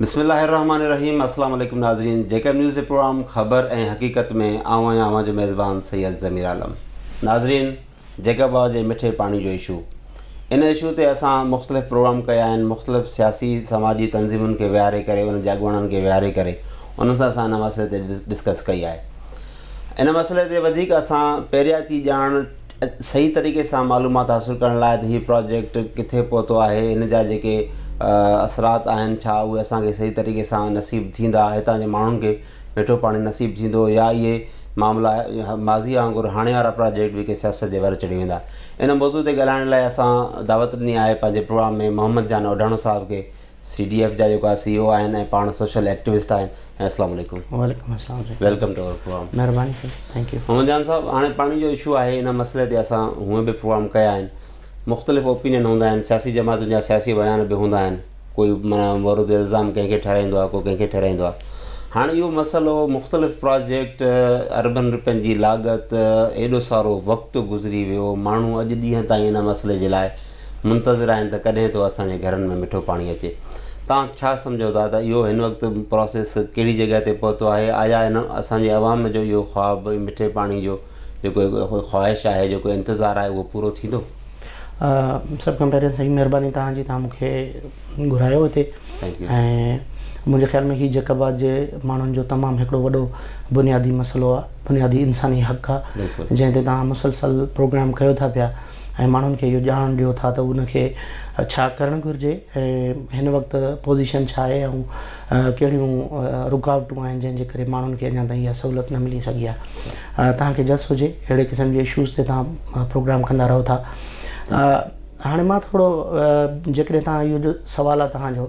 बिस्मिल्लाहिर्रहमानिर्रहीम। अस्सलाम वालेकुम नाज़रीन। जेकब न्यूज़ जे प्रोग्राम ख़बर ऐं हक़ीक़त में आवां जो मेज़बान सैयद ज़मीर आलम। नाज़रीन, जेकब जे मिठे पानी जो इशू, इन इशू ते असां मुख़्तलिफ़ प्रोग्राम कया आहिनि, मुख़्तलिफ़ सियासी समाजी तंज़ीमुनि खे विहारे करे, उन जे अॻुवाननि खे विहारे करे उन्हनि सां असां इन मसइले ते डिस्कस कई आहे। इन मसइले ते वधीक असां पहिरियां थी ॼाण सही तरीक़े सां मालूमात हासिलु करण लाइ त हीउ प्रोजेक्ट किथे पहुतो आहे, हिन जा जेके असरात आहिनि छा उहे असांखे सही तरीक़े सां नसीबु थींदा, हितां जे माण्हुनि खे मिठो पाणी नसीबु थींदो, या इहे मामला माज़ी वांगुरु हाणे वारा प्रोजेक्ट बि कंहिं सियासत जे वर चढ़ी वेंदा। इन मौज़ूअ ते ॻाल्हाइण लाइ असां दावत ॾिनी आहे पंहिंजे प्रोग्राम में मोहम्मद जान ओढाणो साहिब खे, CDF जा जेको आहे CEO आहिनि ऐं पाण सोशल एक्टिविस्ट आहिनि। ऐं अस्सलाम वालेकुम। वालेकुम अस्सलाम। Welcome to our programme. महिरबानी sir, thank you. Mohammad Jan साहब, हाणे पाणी जो इशू आहे, इन मसइले ते असां हूअं बि प्रोग्राम कया आहिनि, मुख़्तलिफ़ ओपिनियन हूंदा आहिनि, सियासी जमातुनि जा सियासी बयान बि हूंदा आहिनि, कोई माना मोरद इल्ज़ाम कंहिंखे ठहिराईंदो आहे, कोई कंहिंखे ठहिराईंदो आहे। हाणे इहो मसइलो मुख़्तलिफ़ प्रोजेक्ट, अरबन रुपयनि जी लाॻत, एॾो सारो वक़्तु गुज़री वियो, माण्हू अॼु ॾींहं ताईं इन मसइले जे लाइ मुंतज़िर आहिनि त कॾहिं तो असांजे घरनि में मिठो पाणी अचे। तव्हां छा सम्झो था त इहो हिन वक़्तु प्रोसेस कहिड़ी जॻह ते पहुतो आहे? आया हिन असांजे अवाम जो इहो ख़्वाबु मिठे पाणी जो जेको ख़्वाहिश आहे, जेको इंतज़ारु आहे, उहो पूरो थींदो? सभु खां पहिरियों सही महिरबानी तव्हांजी, तव्हां मूंखे घुरायो हिते। ऐं मुंहिंजे ख़्याल में हीउ जकबात जे माण्हुनि जो तमामु हिकिड़ो वॾो बुनियादी मसइलो आहे, बुनियादी इंसानी हक़ आहे, जंहिं ते तव्हां मुसलसल प्रोग्राम कयो था पिया ऐं माण्हुनि खे इहो ॼाण ॾियो था त उनखे छा करणु घुरिजे ऐं हिन वक़्तु पोज़ीशन छा आहे ऐं कहिड़ियूं रुकावटूं आहिनि जंहिंजे करे माण्हुनि खे अञा ताईं इहा सहूलियत न मिली सघी आहे। तव्हांखे जस हुजे अहिड़े क़िस्म जे इशूज़ ते तव्हां प्रोग्राम कंदा रहो था। हाणे मां थोरो जेकॾहिं तव्हां इहो जो सुवालु आहे तव्हांजो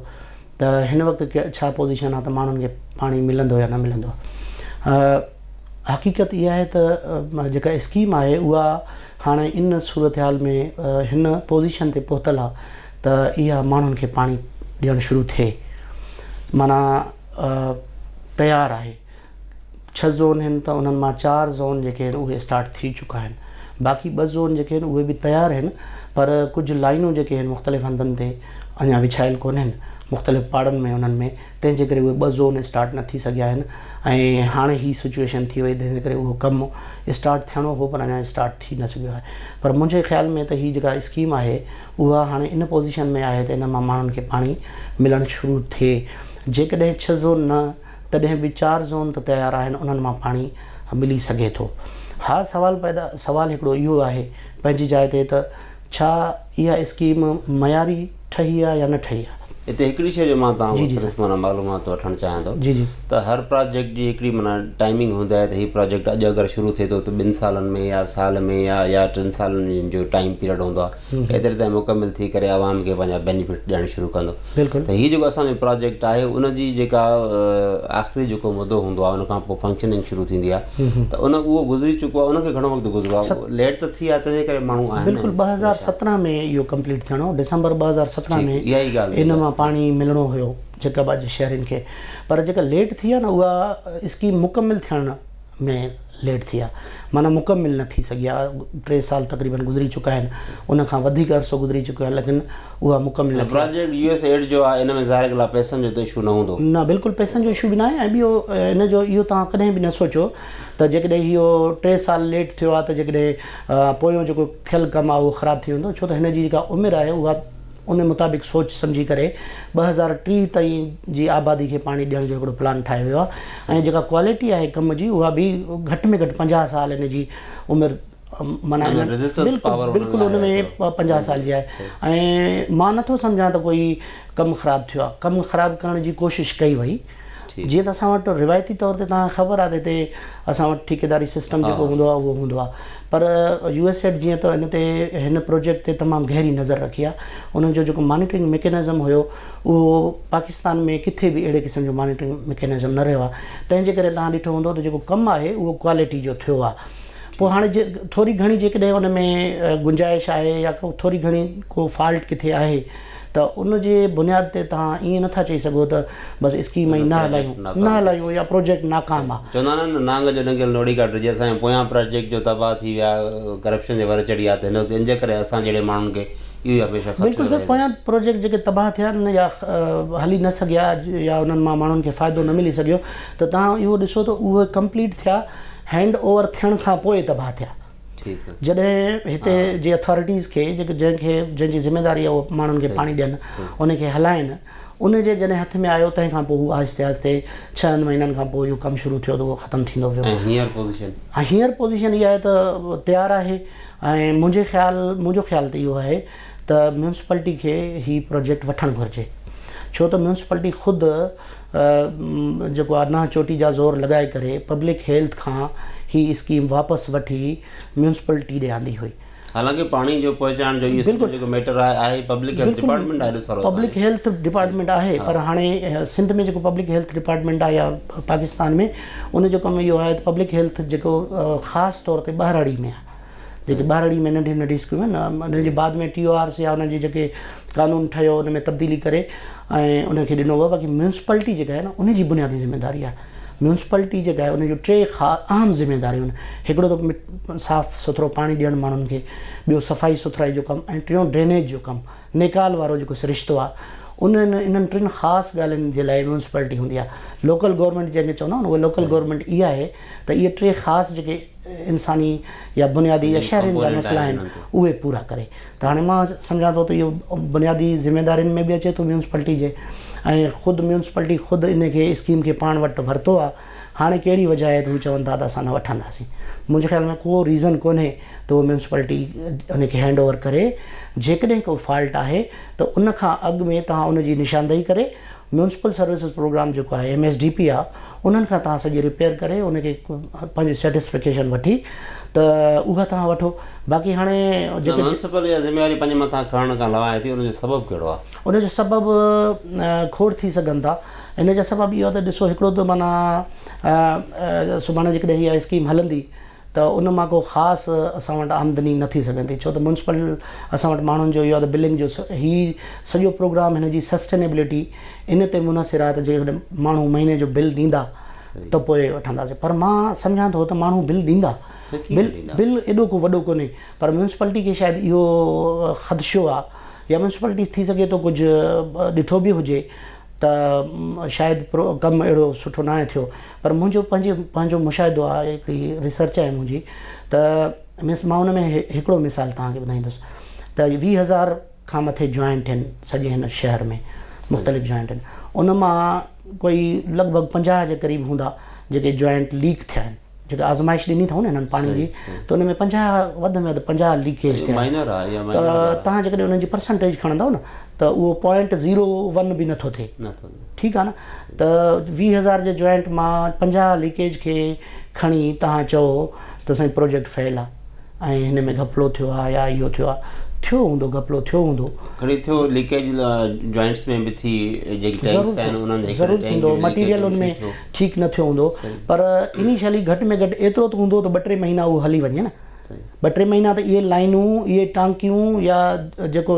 त हिन वक़्तु छा पोज़ीशन आहे त माण्हुनि खे पाणी मिलंदो या न मिलंदो, हक़ीक़त इहा आहे त जेका स्कीम आहे उहा हाणे इन सूरत हाल में हिन पोज़ीशन ते पहुतल आहे त इहा माण्हुनि खे पाणी ॾियणु शुरू थिए, माना तयारु आहे। 6 ज़ोन आहिनि त उन्हनि मां 4 ज़ोन जेके आहिनि उहे स्टार्ट थी चुका आहिनि, बाक़ी 2 ज़ोन जेके आहिनि उहे बि तयारु आहिनि, पर कुझु लाइनूं जेके आहिनि मुख़्तलिफ़ हंधनि ते अञा विछायल कोन आहिनि, मुख़्तलिफ़ पाड़नि में उन्हनि में, तंहिंजे करे उहे 2 ज़ोन स्टार्ट न थी सघिया आहिनि। ऐं हाणे ही सिचुएशन थी वई जंहिंजे करे उहो कमु स्टार्ट थियणो हो पर अञा स्टार्ट थी न सघियो आहे। पर मुंहिंजे ख़्याल में त हीअ जेका स्कीम आहे उहा हाणे इन पोज़ीशन में आहे त इन मां माण्हुनि खे पाणी मिलणु शुरू थिए। जेकॾहिं 6 ज़ोन न तॾहिं बि 4 ज़ोन त तयारु आहिनि, उन्हनि मां पाणी मिली सघे थो। हा, सवाल हिकिड़ो इहो आहे पंहिंजी जाइ ते त छा इहा स्कीम मयारी ठही आहे या न ठही आहे। हिते हिकिड़ी शइ जो मां तव्हां सिर्फ़ु माना मालूमात वठणु चाहियां थो त हर प्रोजेक्ट जी हिकिड़ी माना टाइमिंग हूंदी आहे त हीउ प्रोजेक्ट अॼु अगरि शुरू थिए थो त 2 सालनि में या साल में या 3 सालनि जो टाइम पीरियड हूंदो आहे, एतिरे ताईं मुकमिल थी करे आवाम खे पंहिंजा बेनिफिट ॾियणु शुरू कंदो। त हीउ जेको असांजो प्रोजेक्ट आहे उनजी जेका आख़िरी जेको मुदो हूंदो आहे, उन खां पोइ फंक्शनिंग शुरू थींदी आहे, त उहो गुज़री चुको आहे, उनखे घणो वक़्तु गुज़रियो आहे, लेट त थी आहे तंहिंजे करे माण्हू आहिनि। बिल्कुलु 2017 में इहो कंप्लीट थियणो, डिसंबर 2017 में इहा ई ॻाल्हि इन मां पाणी मिलणो हुयो जकबा जे शहरनि खे, पर जेका लेट थी आहे न उहा स्कीम मुकमिल थियण में लेट थी आहे, माना मुकमिल न थी सघी आहे। 3 साल तक़रीबन गुज़री चुका आहिनि, उन खां वधीक अरसो गुज़री चुको आहे, लेकिन उहा मुकमिल प्रोजेक्ट USAID जो आहे, इन में ज़ाहिर ॻाल्हि आहे पैसनि जो त इशू न हूंदो न, बिल्कुलु पैसनि जो इशू बि न आहे। ऐं ॿियो इन जो इहो तव्हां कॾहिं बि न सोचो त जेकॾहिं इहो 3 साल लेट थियो आहे त जेकॾहिं पोयों जेको थियल कमु आहे उहो ख़राबु थी वेंदो, छो त हिन जी जेका उमिरि आहे उहा उन मुताबिक़ सोच सम्झी करे 2030 ताईं जी आबादी खे पाणी ॾियण जो हिकिड़ो प्लान ठाहियो वियो आहे। ऐं जेका क्वालिटी आहे कम जी उहा बि घटि में घटि 50 साल इन जी उमिरि, माना बिल्कुलु उन में 50 साल जी आहे। ऐं मां नथो सम्झां त कोई कमु ख़राबु थियो आहे, कमु ख़राबु करण जी कोशिशि कई वई। जीअं त असां वटि रिवायती तौर ते तव्हांखे ख़बर आहे त हिते असां वटि ठेकेदारी सिस्टम जेको हूंदो आहे उहो हूंदो आहे, पर USAID जीअं त हिन प्रोजेक्ट ते तमामु गहरी नज़र रखी आहे। उन्हनि जो जेको मॉनिटरिंग मैकेनिज़म हुयो उहो पाकिस्तान में किथे बि अहिड़े क़िस्म जो मॉनिटरिंग मैकेनिज़म न रहियो आहे, तंहिंजे करे तव्हां ॾिठो हूंदो त जेको कमु आहे उहो क्वालिटी जो थियो आहे। पोइ हाणे थोरी घणी जेकॾहिं उन में गुंजाइश आहे या थोरी घणी को फॉल्ट किथे आहे त उन जे बुनियाद ते तव्हां ईअं नथा चई सघो त बसि स्कीम ई न हलायूं या प्रोजेक्ट नाकाम आहे। चवंदा आहिनि न नांग जो नंगियल नोड़ी काट, जीअं असांजे पोयां प्रोजेक्ट जो तबाह थी विया, करप्शन जे वर चढ़ी आहे, त हिन जे करे असां जहिड़े माण्हुनि खे इहो ई हमेशह बिल्कुलु सर, पोयां प्रोजेक्ट जेके तबाह थिया आहिनि या हली न सघिया या उन्हनि मां माण्हुनि खे फ़ाइदो न मिली सघियो, त तव्हां इहो ॾिसो त उहे कंप्लीट थिया, हैंड ओवर थियण खां पोइ तबाह थिया। जॾहिं हिते जे अथॉरिटीज़ खे जंहिंजी ज़िमेदारी आहे उहो माण्हुनि खे पाणी ॾियनि, उनखे हलाइनि, उनजे जॾहिं हथ में आयो तंहिंखां पोइ हू आहिस्ते आहिस्ते 6 महीननि खां पोइ इहो कमु शुरू थियो त उहो ख़तमु थींदो वियो। हींअर पोज़ीशन इहा आहे त तयारु आहे। ऐं मुंहिंजो ख़्यालु त इहो आहे त म्यूनसिपलिटी खे ही प्रोजेक्ट वठणु घुरिजे, छो त म्यूनसिपलिटी ख़ुदि जेको आहे ना चोटी जा ज़ोर लॻाए करे पब्लिक हेल्थ खां ही स्कीम वापसि वठी म्यूनसिपलिटी ॾे आंदी हुई। हालांकि पाणी जो पहुचाइण जो इहो जेको मैटर आहे पब्लिक हेल्थ डिपार्टमेंट आहे, पब्लिक हेल्थ डिपार्टमेंट आहे, पर हाणे सिंध में जेको पब्लिक हेल्थ डिपार्टमेंट आहे या पाकिस्तान में उनजो कमु इहो आहे त पब्लिक हेल्थ जेको ख़ासि तौर ते ॿाहिराड़ी में आहे, जेके ॿाहिराड़ी में नंढी नंढी स्कीम आहिनि न, उनजे बाद में TORs या उनजी जेके क़ानून ठहियो उन में तब्दीली करे ऐं उनखे ॾिनो वियो। बाक़ी म्यूनसिपलिटी जेका आहे न उनजी बुनियादी ज़िमेदारी आहे। म्यूनसिपलिटी जेका आहे उनजो 3 अहम ज़िमेदारियूं आहिनि, हिकिड़ो त साफ़ु सुथिरो पाणी ॾियणु माण्हुनि खे, ॿियो सफ़ाई सुथराई जो कमु, ऐं टियों ड्रेनेज जो कमु, नेकाल वारो जेको सिरिश्तो आहे। इन्हनि 3 ख़ासि ॻाल्हियुनि जे लाइ म्यूनसिपलिटी हूंदी आहे। लोकल गवर्नमेंट जंहिंखे चवंदा आहियूं न, उहा लोकल गवर्नमेंट इहा आहे त इहे 3 ख़ासि जेके इंसानी या बुनियादी या शहरनि जा मसइला आहिनि उहे पूरा करे। त हाणे मां सम्झां थो त इहो बुनियादी ज़िमेदारियुनि में बि अचे थो म्यूनसिपलिटी जे, ऐं ख़ुदि म्यूनसिपलिटी ख़ुदि इनखे स्कीम खे पाण वटि वरितो आहे। हाणे कहिड़ी वजह आहे त हू चवनि था त असां न वठंदासीं? मुंहिंजे ख़्याल में को रीज़न कोन्हे त उहो म्यूनसिपलिटी उनखे हैंड ओवर करे। जेकॾहिं को फॉल्ट आहे त उन खां अॻु में तव्हां उनजी निशानदेही करे म्यूनसिपल सर्विसिस प्रोग्राम जेको आहे MSDP आहे, उन्हनि खां तव्हां सॼी रिपेयर करे उनखे पंहिंजी सर्टिफिकेशन वठी त उहा तव्हां वठो। बाक़ी हाणे जेके म्यूनसिपल ज़िम्मेवारी पंहिंजे मथां खणण खां अलावा आहे, उनजो सबबु कहिड़ो आहे? उनजो सबबु खोड़ थी सघनि था। इन जा सबबु इहो आहे त ॾिसो, हिकिड़ो त माना सुभाणे जेकॾहिं हीअ स्कीम हलंदी त उन मां को ख़ासि असां वटि आमदनी न थी सघंदी, छो त म्यूनसिपल असां वटि माण्हुनि जो इहो आहे त बिलिंग जो ही सॼो प्रोग्राम हिन जी सस्टेनेबिलिटी इन ते मुनसिर आहे त जेकॾहिं माण्हू महीने जो बिल ॾींदा त पोइ वठंदासीं। पर मां सम्झां थो त माण्हू बिल ॾींदा, बिल एॾो को वॾो कोन्हे, पर म्यूनसिपलिटी खे शायदि इहो ख़दशो आहे या म्यूनसिपलिटी थी सघे थो कुझु ॾिठो बि हुजे त शायदि कमु अहिड़ो सुठो न आहे थियो। पर मुंहिंजो पंहिंजो मुशाहिदो आहे, हिकिड़ी रिसर्च आहे मुंहिंजी, त मां हुन में हिकिड़ो मिसाल तव्हांखे ॿुधाईंदुसि त 20,000 खां मथे जॉइंट आहिनि सॼे हिन शहर में, मुख़्तलिफ़ जॉइंट आहिनि। उन मां कोई लॻभॻि 50 जे क़रीब हूंदा जेके जॉइंट लीक थिया आहिनि, जेके आज़माइश ॾिनी अथऊं न हिननि पाणी जी, त उन में 50 वधि में वधि 50 लीकेज थिया आहिनि। त तव्हां जेकॾहिं उन्हनि जी परसेंटेज खणंदव न त उहो 0.01 बि नथो थिए। ठीकु आहे न? त 20,000 जे जॉइंट मां 50 लीकेज खे खणी तव्हां चओ त असांजी प्रोजेक्ट फेल आहे ऐं हिन में घपलो थियो आहे या इहो थियो आहे। थियो हूंदो, घपलो थियो हूंदो, खणी थियो, लीकेज जॉइंट्स में बि थी, जेकी टैंक्स आहिनि उन्हनि ज़रूरु थींदो, मटीरियल उनमें ठीकु न थियो हूंदो, पर इनिशियली घटि में घटि एतिरो त हूंदो त 2-3 महीना उहो हली वञे न। 2-3 महीना त इहे लाइनूं, इहे टांकियूं या जेको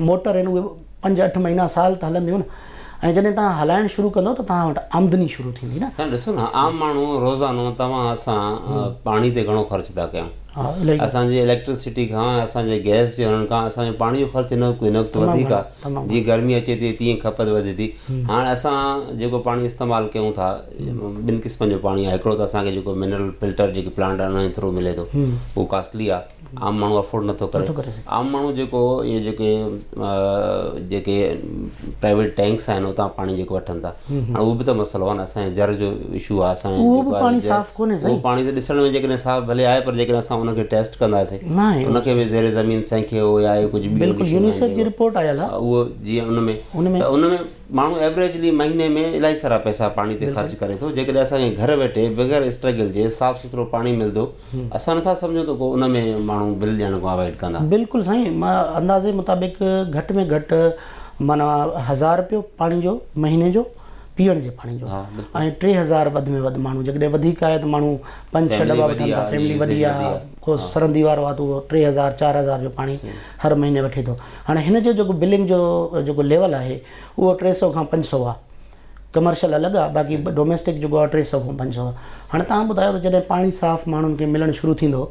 मोटर आहिनि उहे 5-8 महीना साल त हलंदियूं न। ऐं जॾहिं तव्हां हलाइणु शुरू कंदो त तव्हां वटि आमदनी शुरू थींदी न। ॾिसो न, आम माण्हू रोज़ानो असां पाणी ते घणो ख़र्च था कयूं। असांजी इलेक्ट्रिसिटी खां, असांजे गैस जे हुननि खां असांजो पाणी जो ख़र्चु हिन वक़्तु वधीक आहे। जीअं गर्मी अचे थी तीअं खपत वधे थी। हाणे असां जेको पाणी इस्तेमालु कयूं था, 2 क़िस्मनि जो पाणी आहे। हिकिड़ो त असांखे जेको मिनरल फिल्टर जेके प्लांट आहे उन जे थ्रू मिले थो, उहो कॉस्टली आहे, आम माण्हू अफोर्ड नथो करे। आम माण्हू जेको इहे जेके प्राइवेट टैंक्स आहिनि उतां पाणी जेको वठनि था, हाणे उहो बि त मसइलो आहे न। असांजे जर जो इशू आहे, असांजो उहो पाणी त ॾिसण में जेकॾहिं साफ़ु भले आहे, पर जेकॾहिं असां उनखे टेस्ट कंदासीं, उनखे बि ज़ेरे ज़मीन सैंखे हो या कुझु बि रिपोर्ट आयल आहे उहो, जीअं उनमें माण्हू एवरेजली महीने में इलाही सारा पैसा पाणी ते ख़र्च करे थो। जेकॾहिं असांखे घर वेठे बग़ैर स्ट्रगल जे साफ़ु सुथिरो पाणी मिलंदो, असां नथा सम्झूं त को उन में माण्हू बिल ॾियण खां अवॉइड कंदा। बिल्कुलु साईं, मां अंदाज़े मुताबिक़ घटि में घटि माना 1000 रुपयो पाणी जो महीने जो पीअण जे पाणी जो ऐं 3000 वधि में वधि माण्हू जेकॾहिं वधीक आहे त माण्हू 5-6 दॿा वठनि था, फैमिली वॾी आहे, को सरंदी वारो आहे त उहो 3000-4000 जो पाणी हर महीने वठे थो। हाणे हिन जो जेको बिलिंग जो जेको लेवल आहे उहो 300 खां 500 आहे, कमर्शियल अलॻि आहे, बाक़ी डोमेस्टिक जेको आहे 300 खां 500 आहे। हाणे तव्हां ॿुधायो त जॾहिं पाणी साफ़ु माण्हुनि खे मिलणु शुरू थींदो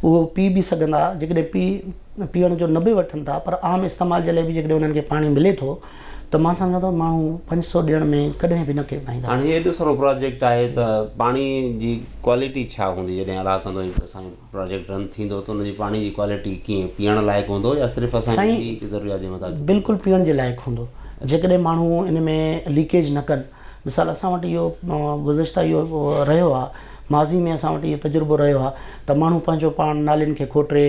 उहो पी बि सघंदा, जेकॾहिं पीअण जो न बि वठनि था पर आम इस्तेमाल जे लाइ बि जेकॾहिं उन्हनि खे पाणी मिले थो त मां सम्झां थो माण्हू 500 ॾियण में कॾहिं बि न के पाईंदा। हाणे हेॾो सारो प्रोजेक्ट आहे त पाणी जी क्वालिटी छा हूंदी जॾहिं अलाह कंदो असांजो प्रोजेक्ट रन थींदो त हुनजी पाणी जी क्वालिटी कीअं पीअण लाइक़ु हूंदो या सिर्फ़ु असांजी ज़रूरियात जे मुताबिक़? बिल्कुलु पीअण जे लाइक़ु हूंदो, जेकॾहिं माण्हू इन में लीकेज न कनि। मिसाल असां वटि इहो गुज़िश्ता इहो रहियो आहे, माज़ी में असां वटि इहो तजुर्बो रहियो आहे त माण्हू पंहिंजो पाण नालियुनि खे खोटरे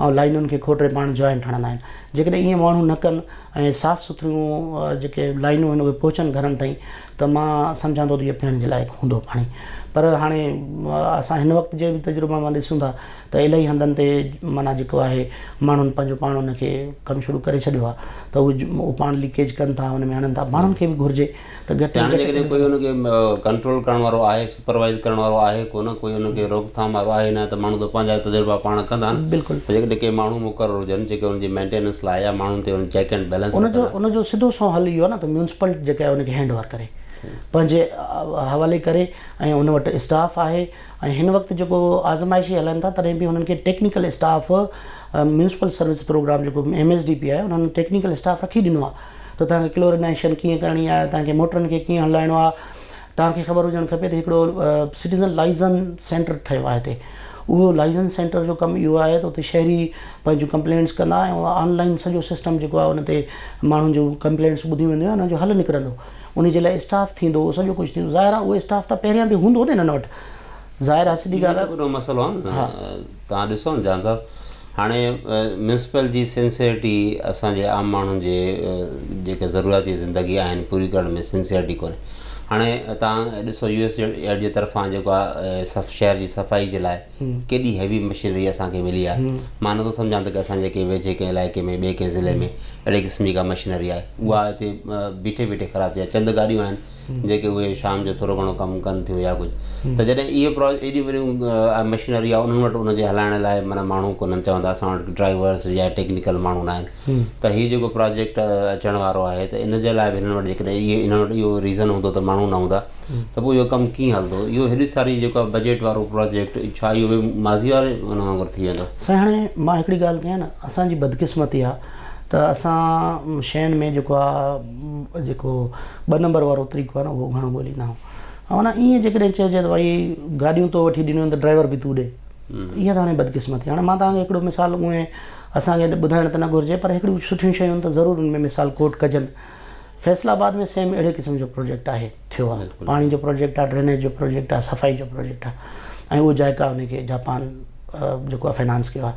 ऐं लाइनुनि खे खोटरे पाण जॉइंट हणंदा आहिनि। जेकॾहिं ईअं माण्हू न कनि ऐं साफ़ु सुथरियूं जेके लाइनूं आहिनि उहे पहुचनि घरनि ताईं त मां सम्झां थो त इहो पीअण जे लाइक़ु हूंदो पाणी। पर हाणे असां हिन वक़्त जे बि तजुर्बा मां ॾिसूं था त इलाही हंधनि ते माना जेको आहे माण्हुनि पंहिंजो पाण उनखे कमु शुरू करे छॾियो आहे त उहे पाण लीकेज कनि था, हुन में हणनि था। माण्हुनि खे बि घुरिजे त घटि हाणे जेकॾहिं कोई हुनखे कंट्रोल करण वारो आहे, सुपरवाइज़ करण वारो आहे कोन, कोई हुनखे रोकथाम वारो आहे न, त माण्हू त पंहिंजा तजुर्बा पाण कंदा आहिनि। बिल्कुलु। जेकॾहिं के माण्हू मुक़ररु हुजनि जेके हुनजी मेंटेनेंस लाइ या माण्हुनि ते चेक एंड बैलेंस उनजो सिधो सो हल इहो आहे न त म्यूनसिपल जेका आहे उनखे हैंड ओवर करे पंहिंजे हवाले करे, ऐं उन वटि स्टाफ आहे। ऐं हिन वक़्तु जेको आज़माइशी हलनि था तॾहिं बि हुननि खे technical staff municipal service programme जेको MSDP आहे उन्हनि टेक्निकल स्टाफ रखी ॾिनो आहे त तव्हांखे क्लोरिनेशन कीअं करणी आहे, तव्हांखे मोटरनि खे कीअं हलाइणो आहे। तव्हांखे ख़बर हुजणु खपे त हिकिड़ो सिटीज़न लाइसेंस सेंटर ठहियो आहे हिते। उहो लाइसेंस सेंटर जो कमु इहो आहे त उते शहरी पंहिंजूं कंप्लेंट्स कंदा ऐं ऑनलाइन सॼो सिस्टम जेको आहे उन ते माण्हुनि जूं कंप्लेंट्स ॿुधियूं वेंदियूं ऐं उन जो हल निकिरंदो। उन जे लाइ स्टाफ थींदो, सॼो कुझु थींदो। ज़ाहिर आहे उहो स्टाफ त पहिरियां बि हूंदो न हिननि वटि, ज़ाहिर आहे सिधी ॻाल्हि आहे। वॾो मसइलो आहे न। तव्हां ॾिसो न जान साहब, हाणे म्यूनसिपल जी सिंसियरिटी असांजे आम माण्हुनि जे जेके ज़रूरियाती ज़िंदगी आहिनि पूरी करण में सिंसियरिटी कोन्हे। हाणे तव्हां ॾिसो USAID जे तरफ़ां जेको आहे शहर जी सफ़ाई जे लाइ केॾी हैवी मशीनरी असांखे मिली आहे। मां नथो सम्झां त की असां जेके वेझे कंहिं इलाइक़े में ॿिए कंहिं ज़िले में अहिड़े क़िस्म जी का मशीनरी आहे उहा हिते बीठे बीठे ख़राबु थी आहे। चंद गाॾियूं आहिनि जेके उहे शाम जो थोरो घणो कमु कनि थियूं या कुझु, त जॾहिं इहे एॾी वॾियूं मशीनरी आहे उन्हनि वटि उनजे हलाइण लाइ माना माण्हू कोन्हनि, चवंदा असां वटि ड्राइवर्स या टेक्निकल माण्हू न आहिनि। त हीउ जेको प्रोजेक्ट अचण वारो आहे त इन जे लाइ बि हिननि वटि जेकॾहिं हिननि वटि इहो रीज़न हूंदो त माण्हू न हूंदा त पोइ इहो कमु कीअं हलंदो? इहो हेॾी सारी जेको आहे बजट वारो प्रोजेक्ट, छा इहो बि माज़ी वारे हुन वांगुरु थी वेंदो? साईं हाणे मां हिकिड़ी ॻाल्हि कयां न, असांजी बदकिस्मती आहे त असां शयुनि में जेको आहे जेको 2 नंबर वारो तरीक़ो आहे न उहो घणो ॻोल्हींदा आहियूं। ऐं न ईअं जेकॾहिं चइजे त भई गाॾियूं तो वठी ॾिनियूं आहिनि त ड्राइवर बि तूं ॾे, इहा त हाणे बदकिस्मती। हाणे मां तव्हांखे हिकिड़ो मिसाल उहे असांखे ॿुधाइण त न घुरिजे पर हिकिड़ियूं सुठियूं शयूं त ज़रूरु उनमें मिसाल कोट कजनि। फैसलाबाद में सेम अहिड़े क़िस्म जो प्रोजेक्ट आहे, थियो आहे। पाणी जो प्रोजेक्ट आहे, ड्रेनेज जो प्रोजेक्ट आहे, सफ़ाई जो प्रोजेक्ट आहे ऐं उहो जाइका उनखे जापान जेको आहे फाइनेंस कयो आहे।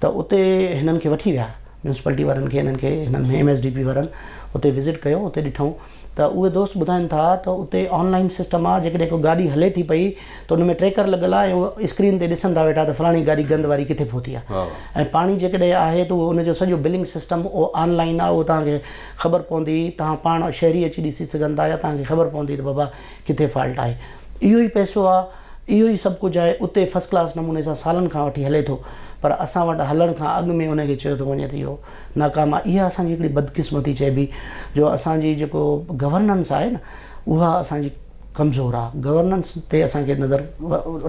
त उते हिननि खे वठी विया म्यूनसिपलिटी वारनि खे, हिननि में MSDP वारनि उते विज़िट कयो, उते ॾिठूं त उहे दोस्त ॿुधाइनि था त उते ऑनलाइन सिस्टम आहे। जेकॾहिं को गाॾी हले थी पई त उन में ट्रैकर लॻल आहे ऐं उहो स्क्रीन ते ॾिसनि था वेठा त फलाणी गाॾी गंद वारी किथे पहुती आहे। ऐं पाणी जेकॾहिं आहे त उहो उनजो सॼो बिलिंग सिस्टम उहो ऑनलाइन आहे, उहो तव्हांखे ख़बर पवंदी। तव्हां पाण शहरी अची ॾिसी सघनि था या तव्हांखे ख़बर पवंदी त बाबा किथे फॉल्ट आहे। इहो ई पैसो आहे, इहो ई सभु कुझु आहे। उते फस्ट क्लास नमूने सां सालनि खां वठी हले थो, पर असां वटि हलण खां अॻु में उनखे चयो थो वञे त इहो नाकाम आहे। इहा असांजी हिकिड़ी बदकिस्मती चइबी, जो असांजी जेको गवर्नेंस आहे न उहा असांजी कमज़ोर आहे। गवर्नेंस ते असांखे नज़र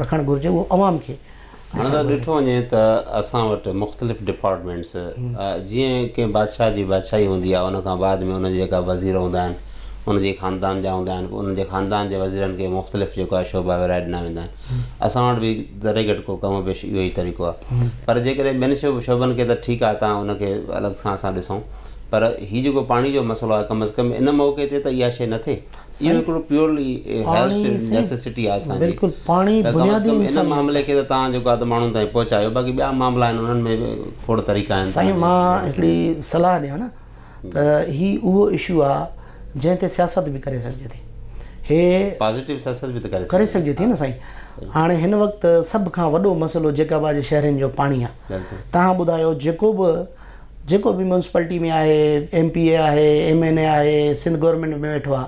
रखणु घुरिजे, उहो अवाम खे। हाणे त ॾिठो वञे त असां वटि मुख़्तलिफ़ डिपार्टमेंट्स जीअं कंहिं बादशाह जी बादशाही हूंदी आहे, उन खां बाद में उन जेका वज़ीर हूंदा आहिनि उनजे ख़ानदान जा हूंदा आहिनि, उन्हनि जे ख़ानदान जे वज़ीरनि खे मुख़्तलिफ़ जेको आहे शोभा विराए ॾिना वेंदा आहिनि। असां वटि बि ज़रे घटि को कम पेश इहो ई तरीक़ो आहे। पर जेकॾहिं ॿियनि शोभनि खे त ठीकु आहे, तव्हां उनखे अलॻि सां असां ॾिसूं, पर हीउ जेको पाणी जो मसइलो आहे कम अज़ कम इन मौक़े ते त इहा शइ न थिए। इहो हिकिड़ो प्योरली हेल्थ नेसेसिटी आहे असांजी। बिल्कुलु पाणी बुनियादी इन मामले खे त तव्हां जेको आहे त माण्हुनि ताईं पहुचायो, बाक़ी ॿिया मामला आहिनि उन्हनि में बि खोड़ तरीक़ा आहिनि। साईं मां हिकिड़ी सलाह ॾियां न त हीउ उहो इशू आहे जंहिं ते सियासत बि करे सघिजे थी। हे पॉज़िटिव सियासत बि त करे सघिजे थी न साईं। हाणे हिन वक़्तु सभ खां वॾो मसइलो जेकाबाद शहरनि जो पाणी आहे। तव्हां ॿुधायो जेको बि म्यूनसिपलिटी में आहे, MPA आहे, MNA आहे, सिंध गवर्नमेंट में वेठो आहे,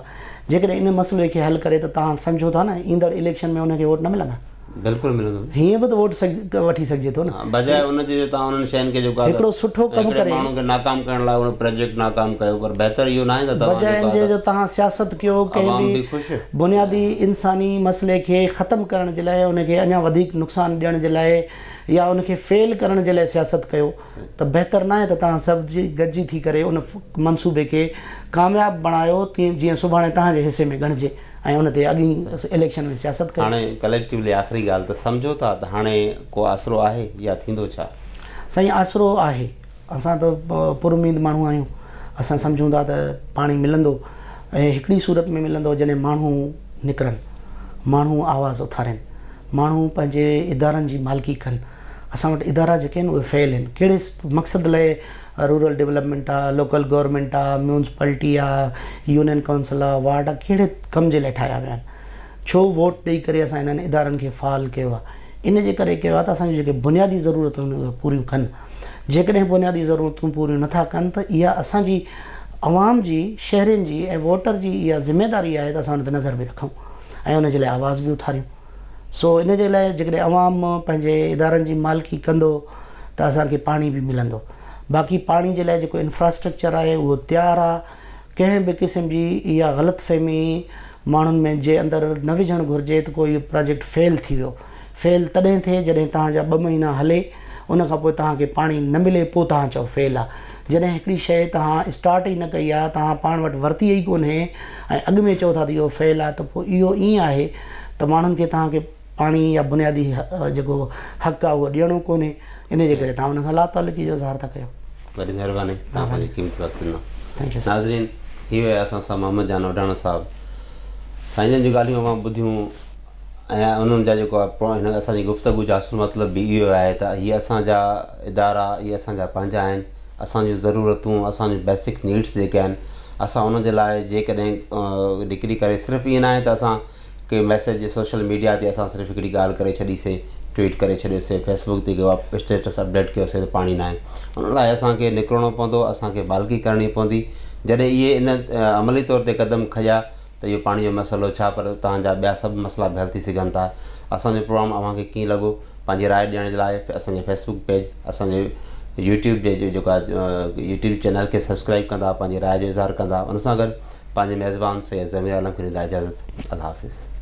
जेकॾहिं इन मसइले खे हल करे त तव्हां सम्झो था न ईंदड़ इलेक्शन में उनखे वोट न मिलंदा। बिल्कुलु मिलंदो। हीअं बि त वोट वठी सघिजे थो न, बजाए उनजे जो तव्हां उन्हनि शयुनि खे जेको आहे हिकिड़ो सुठो कमु करे माण्हू खे नाकाम करण लाइ उन प्रोजेक्ट नाकाम कयो, पर बहितर इहो न आहे त तव्हां बजाए जे जो तव्हां सियासत कयो कंहिं बि ख़ुशि बुनियादी इंसानी मसइले खे ख़तमु करण जे लाइ, उनखे अञा वधीक नुक़सानु ॾियण जे लाइ या उनखे फेल करण जे लाइ सियासत कयो त बहितर न आहे त तव्हां सभु जी गॾिजी थी करे उन मनसूबे खे कामयाबु बणायो तीअं जीअं सुभाणे तव्हांजे हिसे में ॻणिजे ऐं उन ते अॻी इलेक्शन में सियासत कयो। हाणे कलेक्टिवली आख़िरी ॻाल्हि त सम्झो था त हाणे को आसिरो आहे या थींदो छा? साईं आसिरो आहे, असां त पुरुमीद माण्हू आहियूं, असां सम्झूं था त पाणी मिलंदो ऐं हिकिड़ी सूरत में मिलंदो जॾहिं माण्हू निकिरनि, माण्हू आवाज़ु उथारनि, माण्हू पंहिंजे इदारनि जी मालिकी कनि। असां वटि इदारा जेके आहिनि उहे फेल आहिनि, कहिड़े मक़सद लाइ रूरल डेवलपमेंट आहे, लोकल गवर्नमेंट आहे, म्यूनसिपलिटी आहे, यूनियन काउंसिल आहे, वार्ड आहे, कहिड़े कम जे लाइ ठाहिया विया आहिनि? छो वोट ॾेई करे असां इन्हनि इदारनि खे फ़ाल कयो आहे? इन जे करे कयो आहे त असांजी जेके बुनियादी ज़रूरतूं आहिनि उहे पूरियूं कनि। जेकॾहिं बुनियादी ज़रूरतूं पूरियूं नथा कनि त इहा असांजी आवाम जी, शहरनि जी ऐं वोटर जी इहा ज़िमेदारी आहे त असां उन ते नज़र बि रखूं ऐं उन जे लाइ आवाज़ बि उथारियूं। सो इन जे लाइ जेकॾहिं आवाम पंहिंजे इदारनि जी मालिकी कंदो त असांखे पाणी बि मिलंदो। बाक़ी पाणी जे लाइ जेको इंफ्रास्ट्रक्चर आहे उहो तयारु आहे। कंहिं बि क़िस्म जी इहा ग़लतफ़हमी माण्हुनि में जे अंदरि न विझणु घुरिजे त कोई प्रोजेक्ट फेल थी वियो। फेल तॾहिं थिए जॾहिं तव्हांजा 2 महीना हले, उन खां पोइ तव्हांखे पाणी न मिले, पोइ तव्हां चओ फेल आहे। जॾहिं हिकिड़ी शइ तव्हां स्टार्ट ई न कई आहे, तव्हां पाण वटि वरिती ई कोन्हे ऐं अॻु में चओ था त इहो फेल आहे, त पोइ इहो ईअं आहे त माण्हुनि खे तव्हांखे पाणी या बुनियादी जेको हक़ आहे उहो ॾियणो कोन्हे। इन जे करे तव्हां उनखां लातालुकी जो इज़हार था कयो। वॾी महिरबानी, तव्हां पंहिंजी क़ीमती वक़्तु ॾिनो। Thank U. नाज़रीन, इहो आहे असां सां मोहम्मद जान वढाणा साहिबु। साईं जन जी ॻाल्हियूं मां ॿुधियूं ऐं उन्हनि जा जेको आहे हिन असांजी गुफ़्तगू जो असुलु मतिलबु बि इहो आहे त हीअ असांजा इदारा, इहे असांजा पंहिंजा आहिनि। असांजूं ज़रूरतूं, असांजूं बेसिक नीड्स जेके आहिनि, असां उन जे लाइ जेकॾहिं निकिरी करे सिर्फ़ु ईअं न आहे त असां के मैसेज सोशल मीडिया ते असां सिर्फ़ु हिकिड़ी ॻाल्हि करे छॾीसीं, ट्वीट करे छॾियोसीं, फेसबुक ते स्टेटस अपडेट कयोसीं त पाणी न आहे। उन लाइ असांखे निकिरणो पवंदो, असांखे मालिकी करणी पवंदी। जॾहिं इहे इन अमली तौर ते क़दम खंया त इहो पाणी जो मसइलो छा, पर तव्हांजा ॿिया सभु मसइला बि हल थी सघनि था। असांजो प्रोग्राम अव्हांखे कीअं लॻो, पंहिंजी राय ॾियण जे लाइ असांजे फेसबुक पेज, असांजे यूट्यूब जे जेको आहे यूट्यूब चैनल खे सब्सक्राइब कंदा, पंहिंजी राय जो इज़हार कंदा। उन सां गॾु पंहिंजे मेज़बान सैयद ज़मीर आलम खे ॾींदा इजाज़त। अल्लाह हाफ़िज़।